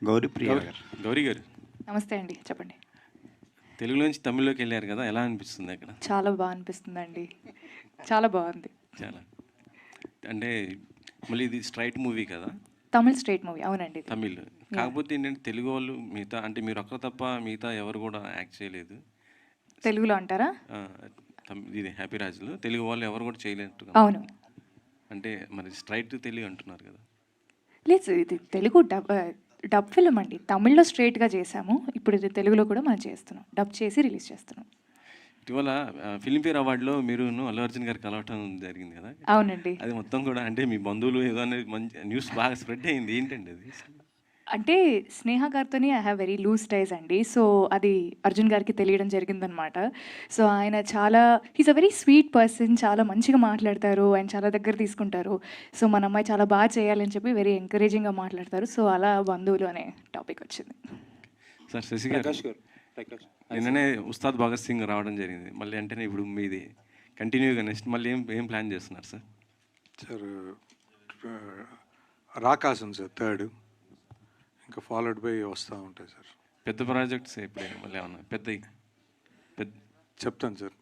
గౌరీప్రియ గారు. గౌరీ గారు, నమస్తే అండి, చెప్పండి. తెలుగులో నుంచి తమిళ్లోకి వెళ్ళారు కదా, ఎలా అనిపిస్తుంది అక్కడ? చాలా బాగా అనిపిస్తుందండి, చాలా బాగుంది. చాలా అంటే మళ్ళీ ఇది స్ట్రైట్ మూవీ కదా, తమిళ్ స్ట్రేట్ మూవీ, అవునండి. తమిళ్. కాకపోతే ఏంటంటే తెలుగు వాళ్ళు మిగతా అంటే మీరు ఒక్కరు తప్ప మిగతా ఎవరు కూడా యాక్ట్ చేయలేదు తెలుగులో అంటారా? ఇది హ్యాపీ రాజులో తెలుగు వాళ్ళు ఎవరు కూడా చేయలేట్టు. అవును. అంటే మరి స్ట్రైట్ తెలుగు అంటున్నారు కదా. లేదు, ఇది తెలుగు డబ్ ఫిల్మ్ అండి. తమిళ్లో స్ట్రేట్గా చేసాము, ఇప్పుడు ఇది తెలుగులో కూడా మనం చేస్తున్నాం, డబ్ చేసి రిలీజ్ చేస్తున్నాం. ఇటీవల ఫిల్మ్ఫేర్ అవార్డులో మీరు అల్లు అర్జున్ గారు కలవటం జరిగింది కదా. అవునండి. అది మొత్తం కూడా అంటే మీ బంధువులు ఏదో అనేది మంచి న్యూస్ బాగా స్ప్రెడ్ అయింది, ఏంటండి అది? అంటే స్నేహ గారితోని ఐ హ్యావ్ వెరీ లూజ్ టైస్ అండి. సో అది అర్జున్ గారికి తెలియడం జరిగిందనమాట. సో ఆయన he's a very sweet person, చాలా మంచిగా మాట్లాడతారు, ఆయన చాలా దగ్గర తీసుకుంటారు. సో మన అమ్మాయి చాలా బాగా చేయాలని చెప్పి వెరీ ఎంకరేజింగ్గా మాట్లాడతారు. సో అలా బంధువులు అనే టాపిక్ వచ్చింది. సార్ శశి గారు, నిన్ననే ఉస్తాద్ భగత్ సింగ్ రావడం జరిగింది, మళ్ళీ వెంటనే ఇప్పుడు మీది కంటిన్యూగా నెక్స్ట్ మళ్ళీ ఏం ప్లాన్ చేస్తున్నారు సార్? సార్ రాకాసం సార్ థర్డ్, ఇంకా ఫాలోడ్ బై వస్తూ ఉంటాయి సార్. పెద్ద ప్రాజెక్ట్స్ ఎప్పుడైనా మళ్ళీ ఏమన్నా పెద్ద చెప్తాను సార్.